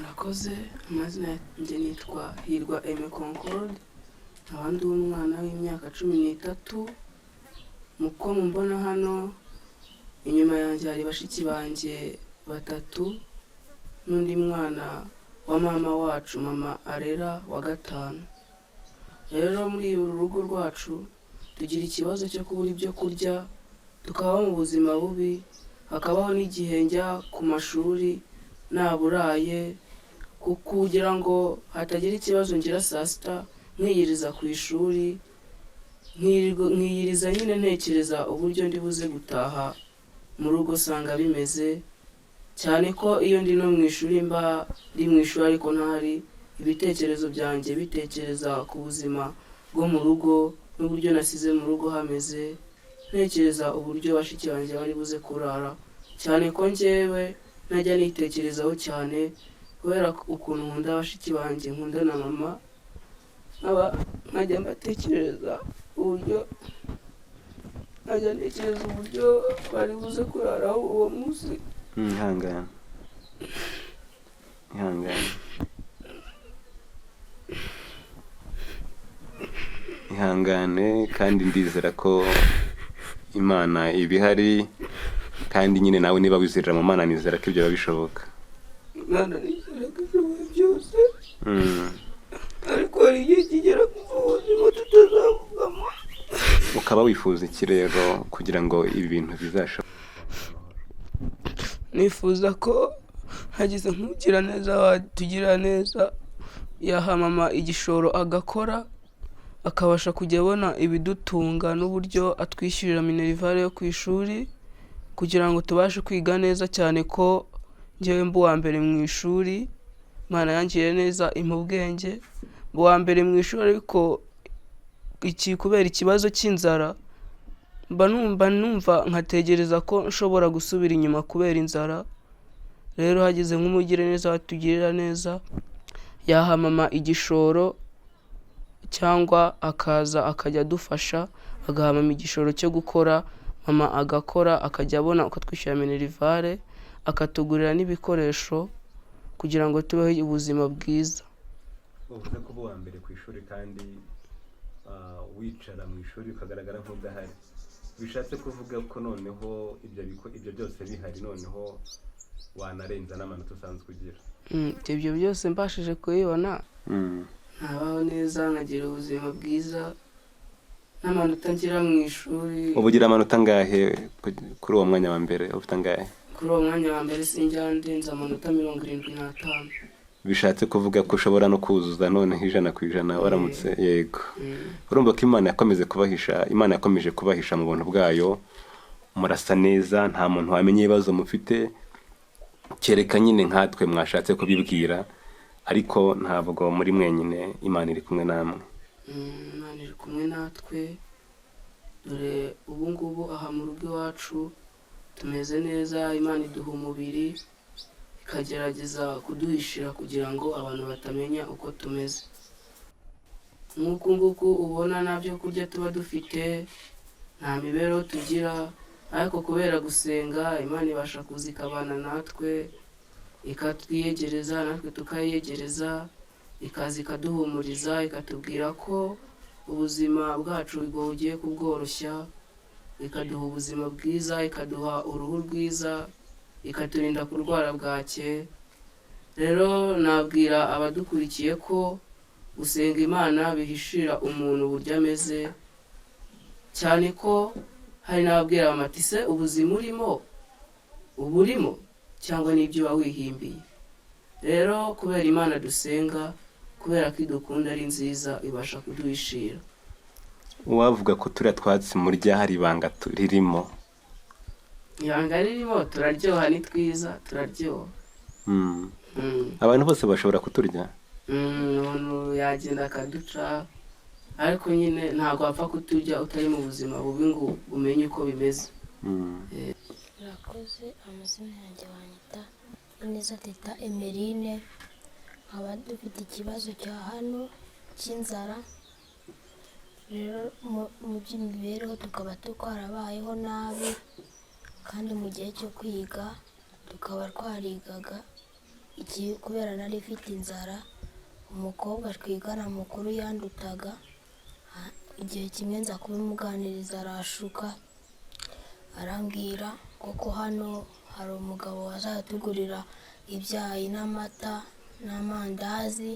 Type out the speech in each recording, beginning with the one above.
Murakoze. Amazina yanjye nitwa Hirwa Aime Concorde, nkaba ndi umwana w'imyaka 13. Muko mumbona hano inyuma yanjye hari bashiki banjye 3 n'undi mwana wa mama wacu, mama arera wa 5. Rero muri uru rugo rwacu tugira ikibazo cyo kubura ibyo kurya, tukaba mu buzima bubi, hakabaho n'igihe njya ku mashuri naburaye kugira ngo hatagira ikibazo ngira saa sita nkiyiriza ku ishuri, nkiyiriza nyine ntekereza uburyo ndi buze gutaha mu rugo, usanga bimeze cyane ko iyo ndi no mu ishuri mba ndi mu ishuri ariko ntari ibitekerezo byanjye bitekereza ku buzima bwo mu rugo n'uburyo nasize mu rugo hameze, ntekereza uburyo bashiki banjye bari buze kurara, cyane ko njyewe najya nitekerezaho cyane kubera ukuntu nkunda bashiki banjye, nkunda na mama, nkajya mbatekereza uburyo bari buze kuraraho uwo munsi. Ihangane kandi ndizera ko Imana ibihari, kandi nyine nawe niba wizerera mu Mana nizera ko ibyo bishoboka. Imana nizera ko ishoboye byose, ariko hari igihe kigera ku buzima tutazavugamo. Ukaba wifuza iki rero kugira ngo ibi bintu bizashoboke? Nifuza ko hagize nk'ugira neza watugira neza, yaha mama igishoro agakora, akabasha kujya abona ibidutunga n'uburyo atwishyurira minerivare yo ku ishuri, kugira ngo tubashe kwiga neza, cyane ko njyewe mbu wa mbere mu ishuri. Imana yangiriye neza impa ubwenge, mbu wa mbere mu ishuri, ariko kubera ikibazo cy'inzara mba numva nkategereza ko nshobora gusubira inyuma kubera inzara. Rero hagize nk'umugire neza watugirira neza, yaha mama igishoro cyangwa akaza akajya adufasha, agaha mama igishoro cyo gukora, mama agakora akajya abona uko twishyura minerivare, akatugurira n'ibikoresho kugira ngo tubeho ubuzima bwiza. Uvuze ko uba wa mbere ku ishuri kandi wicara mu ishuri ukagaragara nk'udahari, bishatse kuvuga ko noneho ibyo byose bihari, noneho wanarenza n'amanota usanzwe ugira. Ibyo byose mbashije kubibona, ntabaho neza, nkagira ubuzima bwiza, n'amanota ngira mu ishuri. Ubu ugira amanota angahe kuri uwo mwanya wa mbere? Ufite angahe? Kuri uwo mwanya wa mbere sinjya ndenza amanota 75. Bishatse kuvuga ko ushobora no kuzuza noneho 100% waramutse. Yego. Urumva ko Imana yakomeje kubahisha mu buntu bwayo, murasa neza, nta muntu wamenye ibibazo mufite, kereka nyine nkatwe mwashatse kubibwira, ariko ntabwo muri mwenyine, Imana iri kumwe namwe. Imana iri kumwe natwe. Dore ubu ngubu aha mu rugo iwacu tumeze neza, Imana iduha umubiri, ikagerageza kuduhishira kugira ngo abantu batamenya uko tumeze. Nk'uku nguku ubona nta byo kurya tuba dufite, nta mibereho tugira, ariko kubera gusenga Imana ibasha kuza ikabana natwe, ikatwiyegereza, natwe tukayiyegereza, ikaza ikaduhumuriza, ikatubwira ko ubuzima bwacu bugiye kubworoshya, ikaduha ubuzima bwiza, ikaduha uruhu rwiza, ikaturinda kurwara bwake. Rero nabwira abadukurikiye ko gusenga Imana bihishira umuntu uburyo ameze, cyane ko hari n'ababwira bati se ubuzima uburimo cyangwa n'ibyo wawihimbiye. Rero kubera Imana dusenga, kubera ko idukunda ari nziza, ibasha kuduhishira. Uwavuga ko turiya twatsi murya hari ibanga ririmo? Ibanga ririmo, turaryoha, ni twiza, turaryoha. Abantu bose bashobora kuturya? Umuntu yagenda akaduca, ariko nyine ntabwo wapfa kuturya utari mu buzima bubi ngo umenye uko bimeze. Murakoze. Amazina yanjye wanyita Ineza Teta Emeline, nkaba dufite ikibazo cya hano cy'inzara. Rero mu by'imibereho tukaba twarabayeho nabi, kandi mu gihe cyo kwiga tukaba twarigaga kubera nari ifite inzara, umukobwa twigana mukuru yandutaga, igihe kimwe nza kubimuganiriza arashuka, arambwira ko hano hari umugabo wazatugurira ibyayi n'amata n'amandazi,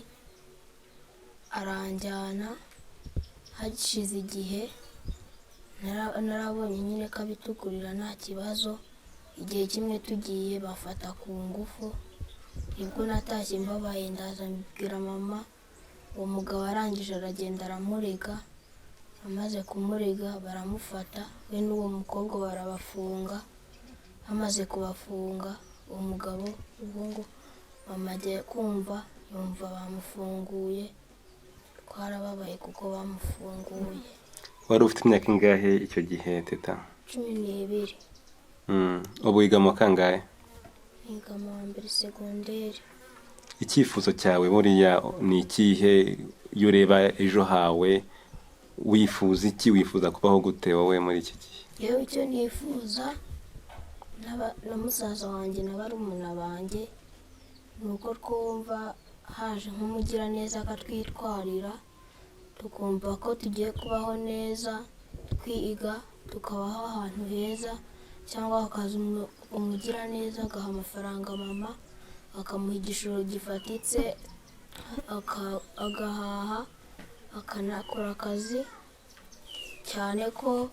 aranjyana. Hashize igihe narabonye nyine ko abitugurira nta kibazo. Igihe kimwe tugiye bafata ku ngufu, nibwo natashye mbabaye, ndaza mbibwira mama. Uwo mugabo arangije aragenda aramurega, amaze kumurega baramufata, we n'uwo mukobwa barabafunga. Amaze kubafunga uwo mugabo, ubwo mama agiye kumva yumva bamufunguye, twarababaye kuko bamufunguye. wari ufite imyaka ingahe icyo gihe teta? 12. ubu wiga mu kangahe? Niga mu wa mbere segonderi. icyifuzo cyawe buriya ni ikihe? iyo ureba ejo hawe wifuza iki? wifuza kubaho gute wowe muri iki gihe? Yewe icyo nifuza na musaza wanjye na barumuna banjye ni uko twumva haje nk'umugiraneza akatwitwarira, tukumva ko tugiye kubaho neza, twiga tukabaho ahantu heza, cyangwa hakaza umugiraneza agaha amafaranga mama, akamuha igishoro gifatitse, agahaha, akanakora akazi, cyane ko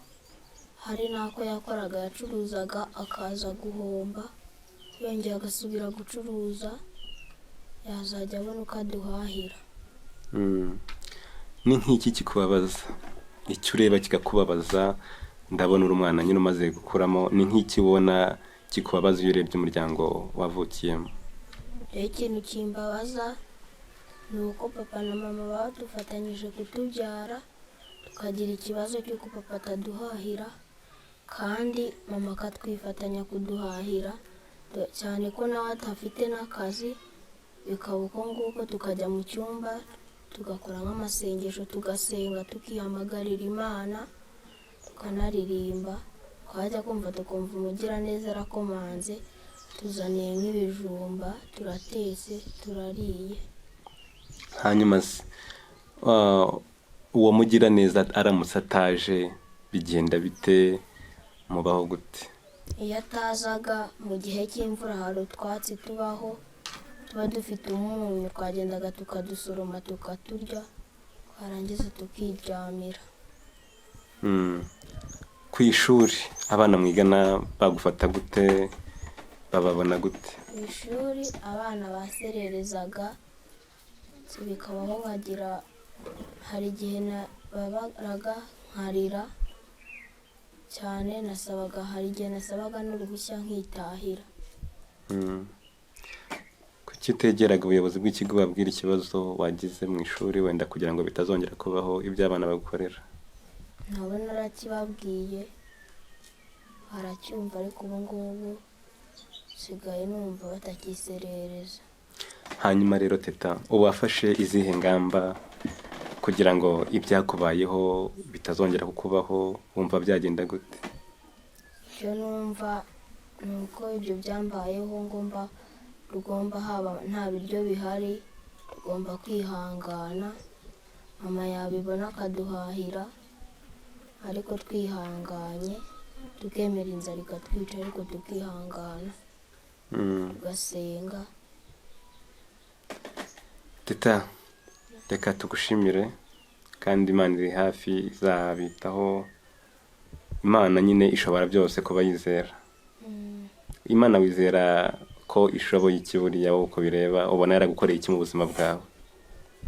hari n'ako yakoraga yacuruzaga akaza guhomba, yongera agasubira gucuruza, yazajya abona uko aduhahira. ni nk'iki kikubabaza? icyo ureba kikakubabaza? ndabona uri umwana nyine umaze gukuramo, ni nk'iki ubona kikubabaza iyo urebye umuryango wavukiyemo? Ikintu kimbabaza ni uko papa na mama badufatanyije kutubyara, tukagira ikibazo cy'uko papa ataduhahira, kandi mama akatwifatanya kuduhahira, cyane ko nawe atafite n'akazi. Bikaba uko nguko tukajya mu cyumba tugakora nk'amasengesho, tugasenga, tukihamagarira Imana, tukanaririmba. Twajya kumva tukumva umugiraneza arakomanze, tuzaniye nk'ibijumba, turatetse, turariye. hanyuma uwo mugiraneza aramutse ataje bigenda bite? mubaho gute? Iyo atazaga mu gihe cy'imvura hari utwatsi tubaho, tuba dufite umunyu, twagendaga tukadusoroma tukaturya, twarangiza tukiryamira. ku ishuri abana mwigana bagufata gute? bababona gute? Ku ishuri abana basererezaga, bikabaho nkagira, hari igihe babaraga nkarira cyane, hari igihe nasabaga n'uruhushya nkitahira. kuki utegeraga ubuyobozi bw'ikigo babwira ikibazo wagize mu ishuri, wenda kugira ngo bitazongera kubaho ibyo abana bagukorera? nabo narakibabwiye baracyumva, ariko ubu ngubu nsigaye numva batakiserereza. hanyuma rero teta, ubu wafashe izihe ngamba kugira ngo ibyakubayeho bitazongera kukubaho? wumva byagenda gute? icyo numva ni uko ibyo byambayeho tugomba, haba nta biryo bihari, tugomba kwihangana. mama yabibona akaduhahira, ariko twihanganye, tukemera inzara ikatwica, ariko tukihangana, tugasenga. teta, reka tugushimire, kandi Imana iri hafi, izabitaho. Imana nyine ishobora byose kuba yizera. Imana wizera ko ishoboye iki buriya wowe uko bireba? ubona yaragukoreye iki mu buzima bwawe?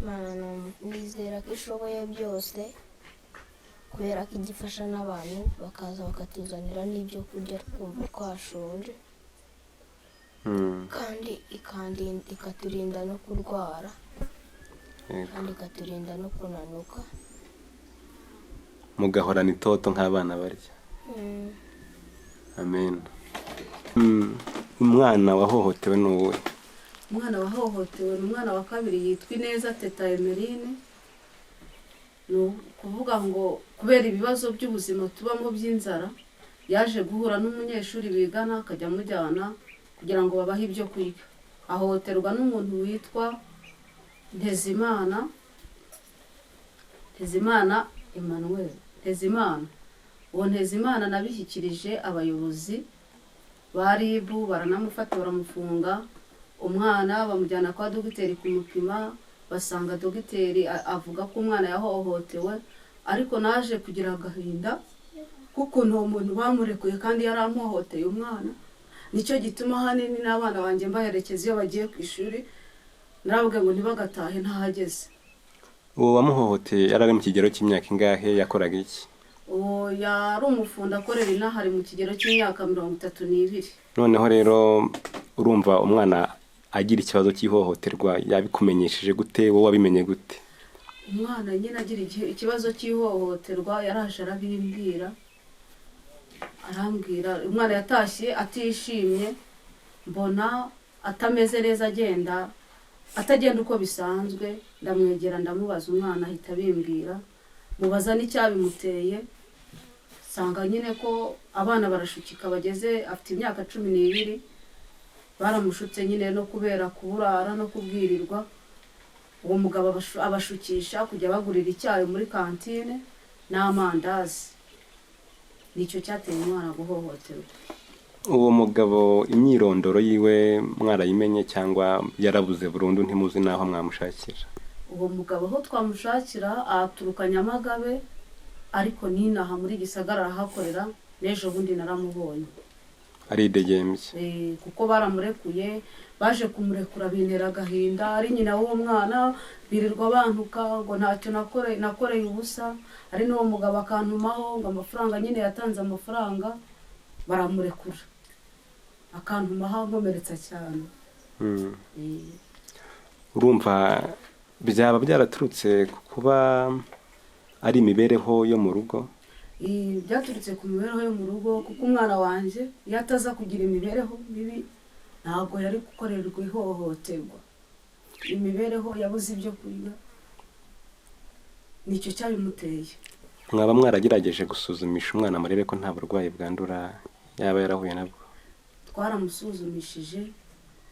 Imana nizera ko ishoboye byose, kubera ko igifasha n'abantu bakaza bakatuzanira n'ibyo kurya twumva twashonje, kandi ikaturinda no kurwara, kandi ikaturinda no kunanuka, mugahorana itoto nk'abana barya. amen. umwana wahohotewe ni uwe? umwana wahohotewe ni umwana wa kabiri, yitwa Ineza Teta Emeline. ni ukuvuga ngo kubera ibibazo by'ubuzima tubamo by'inzara, yaje guhura n'umunyeshuri bigana, akajya amujyana kugira ngo babahe ibyo kwiga. ahohoterwa n'umuntu witwa Ntezimana Emmanuel. Uwo Ntezimana nabishyikirije abayobozi ba RIB, baranamufata baramufunga. Umwana bamujyana kwa dogiteri kumupima, basanga dogiteri avuga ko umwana yahohotewe, ariko naje kugira agahinda kuko nta muntu bamurekuye kandi yaramuhohoteye umwana. Nicyo gituma hanini n'abana banjye mbaherekeza iyo bagiye ku ishuri, naravuga ngo ntibagatahe ntahageze. uwo wamuhohoteye yari ari mu kigero cy'imyaka ingahe, yakoraga iki? Uwo yari umufundi akorera inaha, ari mu kigero cy'imyaka 32. Noneho rero urumva umwana agira ikibazo cy'ihohoterwa yabikumenyesheje gute, wowe wabimenye gute? Umwana nyine agira ikibazo cy'ihohoterwa yaraje arabimbwira, arambwira umwana yatashye atishimye, mbona atameze neza, atagenda uko bisanzwe. Ndamwegera ndamubaza, umwana ahita abimbwira, mubaza n'icyabimuteye. Sanga nyine ko abana barashukika, bageze afite imyaka 12, baramushutse nyine no kubera kuburara no kubwirirwa. Uwo mugabo abashukisha kujya bagurira icyayi muri kantine n'amandazi. Nicyo cyateye umwana guhohoterwa. Uwo mugabo imyirondoro yiwe mwarayimenye cyangwa yarabuze burundu ntimuzi naho mwamushakira? Uwo mugabo aho twamushakira aturuka Nyamagabe, ariko ninaha muri Gisagara arahakorera. N'ejo bundi naramubonye aridegembye, kuko baramurekuye, baje kumurekura bintera agahinda. Ari nyina w'uwo mwana birirwa bantuka ngo ntacyo nakoreye ubusa. Ari n'uwo mugabo akantumaho ngo amafaranga, nyine yatanze amafaranga, baramurekura akantumaho nkomeretsa cyane. urumva byaba byaraturutse kuba ari imibereho yo mu rugo? Byaturutse ku mibereho yo mu rugo, kuko umwana wanjye iyo ataza kugira imibereho mibi ntabwo yari gukorerwa ihohoterwa. Imibereho yabuze ibyo kurya, nicyo cyabimuteye. Mwaba mwaragerageje gusuzumisha umwana murebe ko nta burwayi bwandura yaba yarahuye nabwo? Twaramusuzumishije,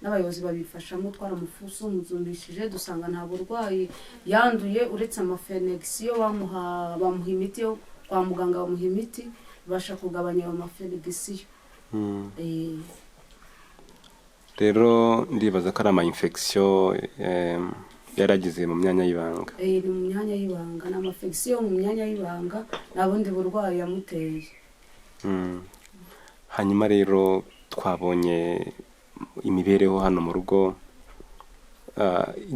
n'abayobozi babifashamo, twaramusuzumishije dusanga nta burwayi yanduye, uretse amafenegisiyo bamuha imiti yo kwa muganga, bamuha imiti ibasha kugabanya ayo mafenegisiyo. Rero ndibaza ko ari ama-infection yaragize mu myanya y'ibanga. Ni mu myanya y'ibanga, ni amafenegisiyo mu myanya y'ibanga, nta bundi burwayi yamuteye. Hanyuma rero twabonye imibereho hano mu rugo,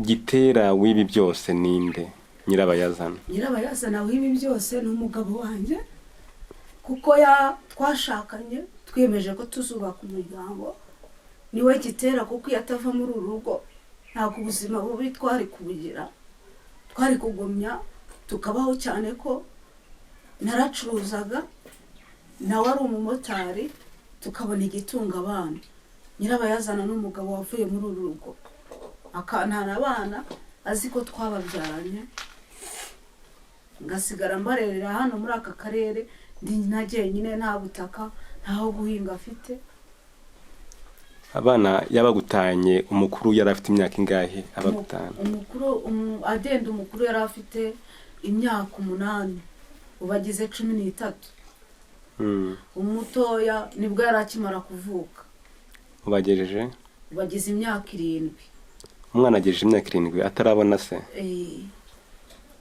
gitera w'ibi byose ninde? Nyirabayazana w'ibi byose ni umugabo wanjye, kuko twashakanye twiyemeje ko tuzubaka umuryango. Niwe gitera, kuko iyo atava muri uru rugo ntabwo ubuzima bubi twari kubugira. Twari kugumya tukabaho, cyane ko naracuruzaga, nawe ari umumotari, tukabona igitunga abana. Nyirabayazana n'umugabo wavuye muri uru rugo akantana abana, azi ko twababyaranye, ngasigara mbarerera hano muri aka karere ndi njyenyine, nta butaka, ntaho guhinga afite. Abana yabagutanye, umukuru yari afite imyaka ingahe abagutana? Umukuru yari afite imyaka 8, ubagize 13. Umutoya nibwo yari akimara kuvuka. Ubagize imyaka 7. Umwana agejeje imyaka 7 atarabona se?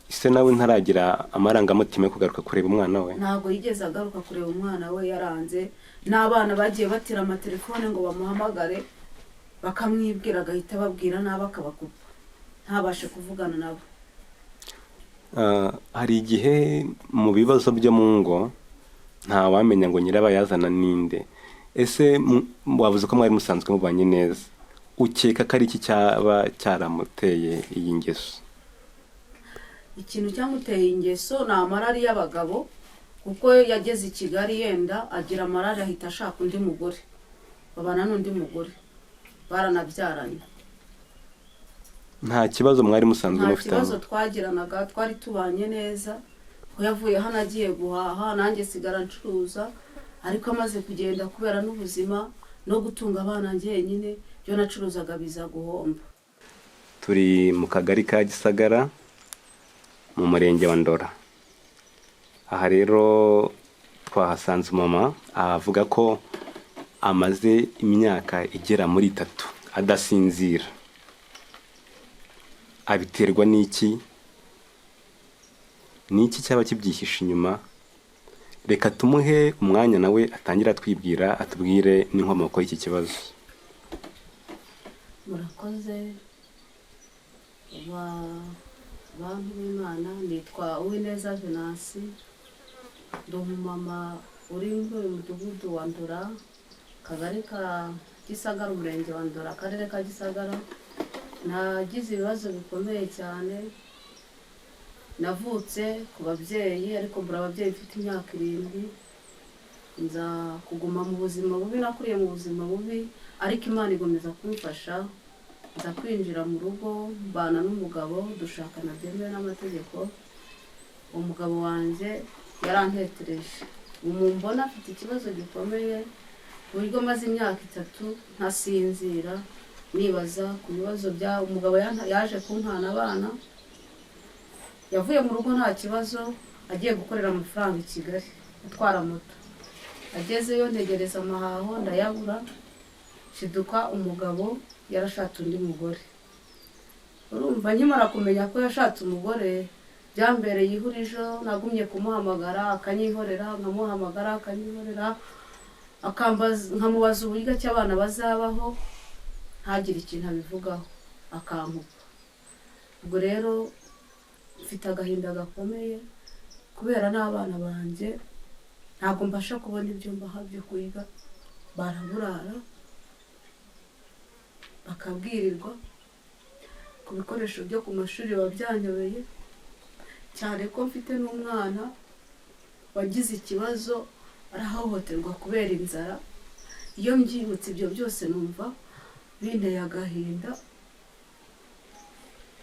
Ise nawe ntaragira amarangamutima yo kugaruka kureba umwana we? Ntabwo yigeze agaruka kureba umwana we, yaranze. N'abana bagiye batira amatelefone ngo bamuhamagare, bakamwibwira, agahita babwira n'aba akabakupa, ntabashe kuvugana nabo. Hari igihe mu bibazo byo mu ngo nta wamenya ngo nyirabayazana ninde. Ese wavuze ko mwari musanzwe mubanye neza, ukeka ko ari iki cyaba cyaramuteye iyi ngeso? Ikintu cyamuteye ingeso ni amarari y'abagabo, kuko yageze i Kigali yenda agira amarari, ahita ashaka undi mugore, babana n'undi mugore, baranabyaranye. Nta kibazo mwari musanzwe mufite? Nta kibazo twagiranaga, twari tubanye neza. Ko yavuye hano agiye guhaha, nanjye sigara ncuruza, ariko amaze kugenda kubera n'ubuzima no gutunga abana njyenyine, ibyo nacuruzaga biza guhomba. turi mu kagari ka Gisagara mu murenge wa Ndora. Aha rero twahasanze mama avuga ko amaze imyaka igera muri 3 adasinzira. Abiterwa n'iki? Niki cyaba kibyihishe inyuma? Reka tumuhe umwanya nawe atangira twibwira, atubwire n'inkomoko y'iki kibazo. Murakoze bantu b'Imana, nitwa Uwineza Venansi, ndi umumama uri muri mudugudu wa Ndora, kagari ka Gisagara, umurenge wa Ndora, akarere ka Gisagara. Nagize ibibazo bikomeye cyane, navutse ku babyeyi ariko mbura ababyeyi mfite imyaka 7, nza kuguma mu buzima bubi, nakuriye mu buzima bubi, ariko Imana igomeza kumfasha, nza kwinjira mu rugo, mbana n'umugabo, dushakana byemewe n'amategeko. Umugabo wanjye yarantetereje, umumbona afite ikibazo gikomeye, uburyo maze imyaka 3 ntasinzira, nibaza ku bibazo bya umugabo yaje kuntana abana. Yavuye mu rugo nta kibazo, agiye gukorera amafaranga i Kigali, atwara moto. Agezeyo ntegereza amahaho ndayabura, shiduka umugabo yarashatse undi mugore. Urumva nkimara kumenya ko yashatse umugore, byambereye ihurijo, nagumye kumuhamagara akanyihorera, nkamuhamagara akanyihorera, nkamubaza uburyo ki abana bazabaho, ntagire ikintu abivugaho, akampupa. Ubwo rero mfite agahinda gakomeye, kubera n'abana banjye ntabwo mbasha kubona ibyo mbaha byo kwiga, baraburara bakabwirirwa, ku bikoresho byo ku mashuri babyanyobeye cyane ko mfite n'umwana wagize ikibazo arahohoterwa kubera inzara. Iyo mbyibutse ibyo byose numva binteye agahinda,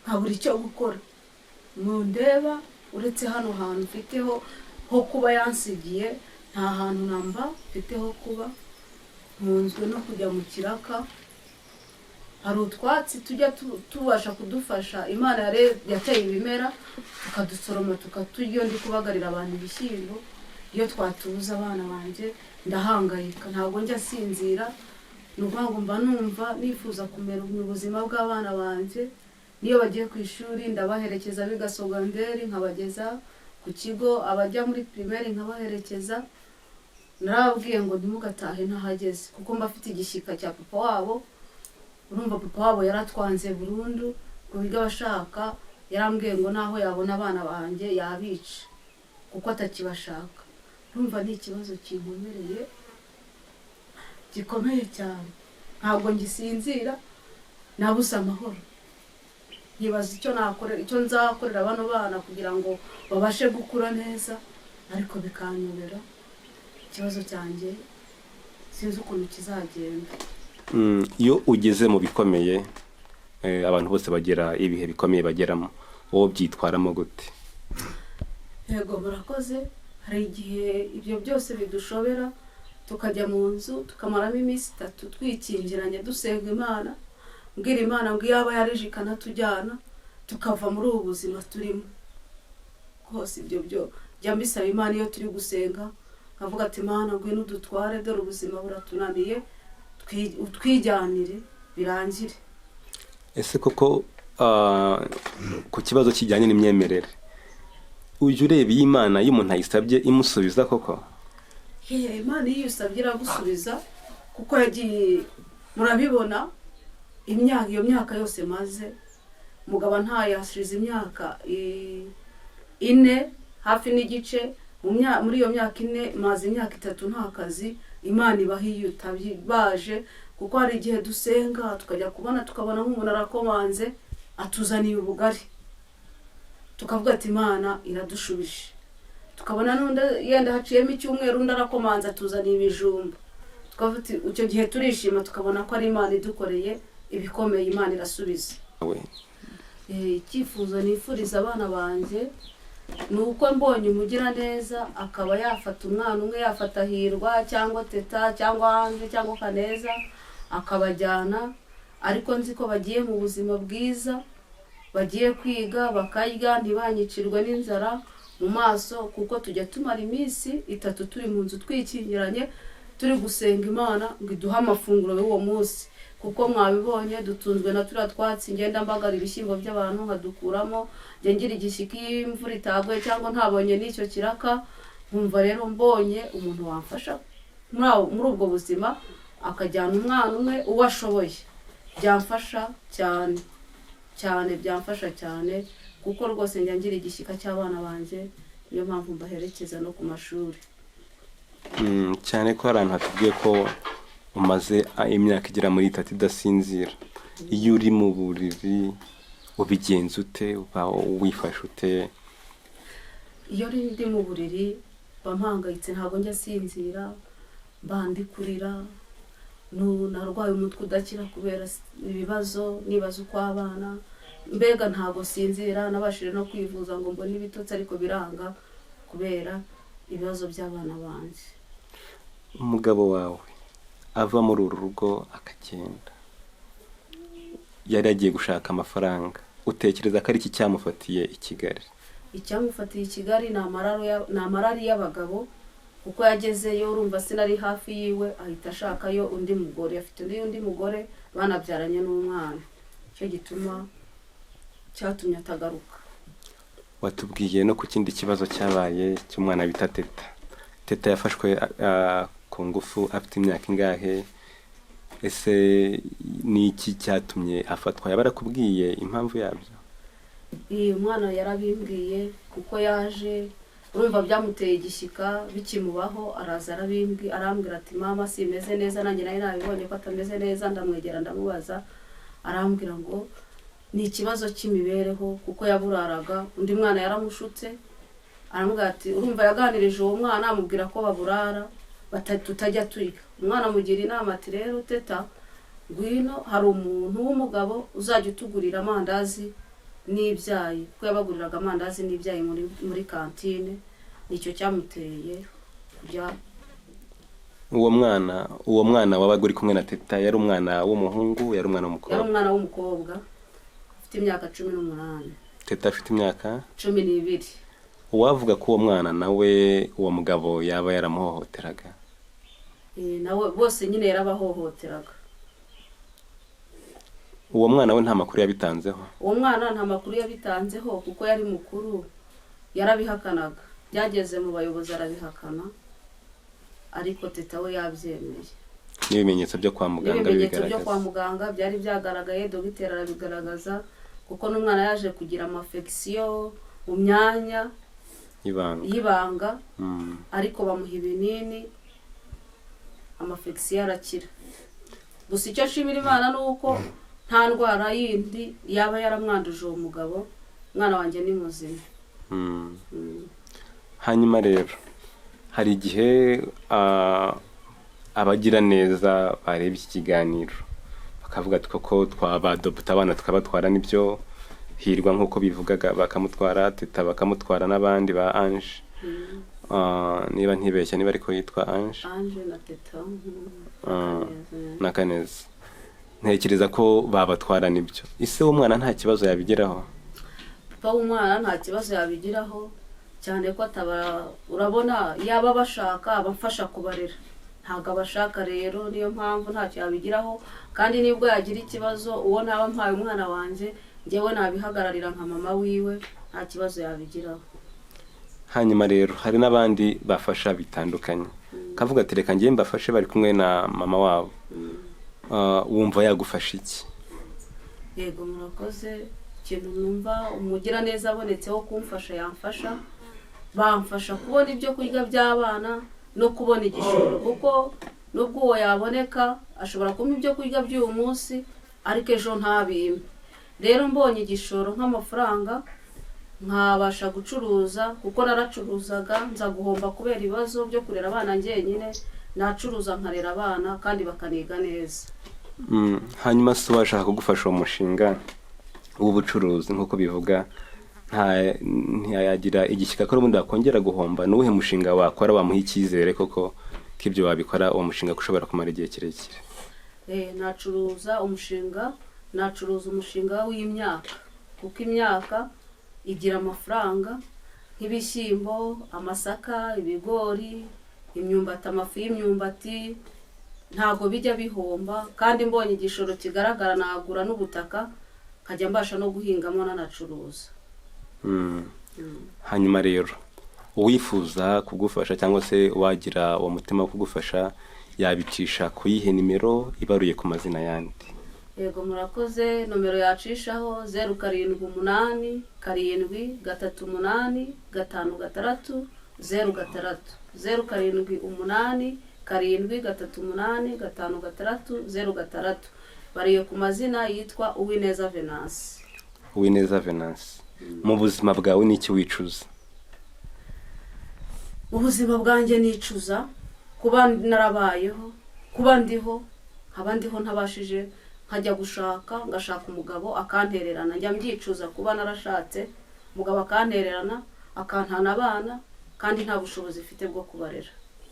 nkabura icyo gukora. Mundeba uretse hano hantu mfiteho ho kuba yansigiye, nta hantu namba mfiteho kuba, nkunzwe no kujya mu kiraka. Hari utwatsi tujya tubasha kudufasha, Imana yateye ibimera tukadusoroma tukaturya, ndi kubagarira abantu ibishyimbo. Iyo twatubuza abana banjye ndahangayika, ntabwo njya sinzira, nuvuga ngo mba numva nifuza kumera mu buzima bw'abana banjye. Niyo bagiye ku ishuri ndabaherekeza, biga segonderi nkabageza ku kigo, abajya muri primaire nkabaherekeza. Narababwiye ngo ntimugatahe ntahageze, kuko mba afite igishyika cya papa wabo. Urumva papa wabo yaratwanze burundu, ngo biga bashaka, yarambwiye ngo naho yabona abana banjye yabica kuko atakibashaka. Urumva ni ikibazo kinkomereye gikomeye cyane, ntabwo ngisinzira, nabuze amahoro. Nkibaza icyo nzakorera bano bana kugira ngo babashe gukura neza, ariko bikanyobera. Ikibazo cyanjye sinzi ukuntu kizagenda. Iyo ugeze mu bikomeye, abantu bose bagira ibihe bikomeye bageramo, wowe byitwaramo gute? Yego murakoze. Hari igihe ibyo byose bidushobera, tukajya mu nzu tukamaramo iminsi 3 twikingiranye dusenga Imana, mbwira Imana ngo yaba yarije ikanatujyana tukava muri ubu buzima turimo. Kose ibyo byo jya mbisaba Imana iyo turi gusenga, nkavuga ati Imana ngwino udutware, dore ubuzima buratunaniye, utwijyanire birangire. Ese koko ku kibazo kijyanye n'imyemerere, ujye ureba iyi Imana iyo umuntu ayisabye imusubiza koko? Imana iyo usabye iragusubiza, kuko yagiye murabibona iyo myaka yose maze. Umugabo ntayashize imyaka 4 hafi n'igice, muri iyo myaka 4 maze imyaka 3 nta kazi. Imana ibahiye utabaje, kuko hari igihe dusenga tukajya tukabona nk'umuntu arakomanze atuzaniye ubugari, tukavuga ati Imana iradushubije. Tukabona n'undi yenda haciyemo icyumweru undi arakomanze atuzaniye ibijumba, tukavuga icyo gihe turishima, tukabona ko ari Imana idukoreye ibikomeye, Imana irasubiza. Icyifuzo nifuriza abana banjye nuko mbonye umugira neza akaba yafata umwana umwe, yafata Hirwa cyangwa Teta cyangwa Hanze cyangwa Kaneza, akabajyana ariko nzi ko bagiye mu buzima bwiza, bagiye kwiga bakarya ntibanyicirwe n'inzara mu maso, kuko tujya tumara iminsi 3 turi mu nzu twikingiranye turi gusenga Imana ngo iduhe amafunguro y'uwo munsi, kuko mwabibonye dutunzwe na turiya twatsi. Ngenda mbagara ibishyimbo by'abantu nkadukuramo, njye ngira igishyika iyo imvura itaguye cyangwa ntabonye n'icyo kiraka. Nkumva rero mbonye umuntu wamfasha muri ubwo buzima akajyana umwana umwe uwo ashoboye, byamfasha cyane cyane, byamfasha cyane, kuko rwose njya ngira igishyika cy'abana banjye, niyo mpamvu mbaherekeza no ku mashuri. Cyane ko hari ahantu hatubwiye ko umaze imyaka igera muri 3 udasinzira. Iyo uri mu buriri ubigenza ute, uba wifashe ute? Iyo ndi mu buriri bampangayitse ntabwo njya sinzira, bandikurira, narwaye umutwe udakira kubera ibibazo, nibaza uko abana, mbega ntabwo sinzira. Nabashije no kwivuza ngo mbone ibitotsi ariko biranga kubera ibibazo by'abana banjye. Umugabo wawe ava muri uru rugo akagenda, yari agiye gushaka amafaranga, utekereza ko ari iki cyamufatiye i Kigali? Icyamufatiye i Kigali ni amarari y'abagabo, kuko yagezeyo urumva sinari hafi yiwe, ahita ashakayo undi mugore, afite undi mugore banabyaranye n'umwana, cyo gituma cyatumye atagaruka. Watubwiye no ku kindi kibazo cyabaye cy'umwana bita Teta. Teta yafashwe ku ngufu afite imyaka ingahe? Ese ni iki cyatumye afatwa? Yabarakubwiye impamvu yabyo? Iyi mwana yarabimbwiye, kuko yaje urumva byamuteye igishyika bikimubaho, araza arambwira ati mama simeze neza, nanjye nayo nabibonye ko atameze neza, ndamwegera ndamubaza, arambwira ngo ni ikibazo cy'imibereho, kuko yaburaraga, undi mwana yaramushutse, aramubwira ati urumva yaganirije uwo mwana amubwira ko baburara tutajya twiga. Umwana amugira inama ati rero Teta, ngwino hari umuntu w'umugabo uzajya utugurira amandazi n'ibyayi, kuko yabaguriraga amandazi n'ibyayi muri kantine. Nicyo cyamuteye kujya. Uwo mwana wabaga uri kumwe na Teta yari umwana w'umuhungu, yari umwana w'umukobwa? Yari umwana w'umukobwa ufite imyaka 18. Teta afite imyaka 12. Uwavuga ko uwo mwana nawe uwo mugabo yaba yaramuhohoteraga? Nawe bose nyine yarabahohoteraga. Uwo mwana we nta makuru yabitanzeho? Uwo mwana nta makuru yabitanzeho, kuko yari mukuru, yarabihakanaga. Byageze mu bayobozi arabihakana, ariko Teta we yabyemeye. N'ibimenyetso byo kwa muganga bigaragaza? Ibimenyetso byo kwa muganga byari byagaragaye, dogiteri arabigaragaza, kuko n'umwana yaje kugira amafection mu myanya y'ibanga, ariko bamuha ibinini, amafection arakira. Gusa icyo nshimira Imana ni uko nta ndwara yindi yaba yaramwanduje uwo mugabo, umwana wanjye ni muzima. Hanyuma rero hari igihe abagira neza barebye iki kiganiro bakavuga ati koko twabadopta abana tukabatwara, nibyo Hirwa nk'uko bivugaga, bakamutwara Teta, bakamutwara n'abandi ba Ange. Niba ntibeshya, niba ariko yitwa Ange na Teta na Kaneza. Ntekereza ko babatwara nibyo. Ise w'umwana nta kibazo yabigeraho? Papa w'umwana nta kibazo yabigiraho, cyane ko urabona yaba bashaka abafasha kubarera, ntabwo abashaka rero, niyo mpamvu ntacyo yabigiraho. Kandi nibwo yagira ikibazo, uwo naba mpaye umwana wanjye, njyewe nabihagararira nka mama wiwe, nta kibazo yabigiraho. Hanyuma rero hari n'abandi bafasha bitandukanye, kavuga ati reka ngiye mbafashe bari kumwe na mama wabo. Wumva yagufasha iki? Yego murakoze. Ikintu numva umugira neza abonetseho kumfasha yamfasha, bamfasha kubona ibyo kurya by'abana no kubona igishoro, kuko nubwo uwo yaboneka ashobora kumpa ibyo kurya by'uyu munsi ariko ejo ntabimpe. Rero mbonye igishoro nk'amafaranga nkabasha gucuruza, kuko naracuruzaga nza guhomba kubera ibibazo byo kurera abana njyenyine, nacuruza nkarera abana kandi bakaniga neza. Hanyuma se washaka kugufasha uwo mushinga w'ubucuruzi nk'uko bivuga, ntiyagira igishyika ko ubundi wakongera guhomba? N'uwuhe mushinga wakora wamuha icyizere koko ko ibyo wabikora, uwo mushinga ushobora kumara igihe kirekire? nacuruza umushinga w'imyaka, kuko imyaka igira amafaranga, nk'ibishyimbo, amasaka, ibigori, imyumbati, amafu y'imyumbati, ntabwo bijya bihomba, kandi mbonye igishoro kigaragara nagura n'ubutaka nkajya mbasha no guhingamo nanacuruza. Hanyuma rero uwifuza kugufasha cyangwa se wagira uwo mutima wo kugufasha yabicisha ku yihe nimero ibaruye ku mazina yandi? Yego murakoze, nomero yacishaho 0787 738 5 06, 0787 738 5 06, bariye ku mazina yitwa Uwineza Venance. Uwineza Venance, mu buzima bwawe n'iki wicuza? Mu buzima bwanjye nicuza kuba narabayeho, kuba ndiho ntabashije nkajya ngashaka umugabo akantererana. Njya mbyicuza kuba narashatse umugabo akantererana, akantana abana, kandi nta bushobozi mfite bwo kubarera.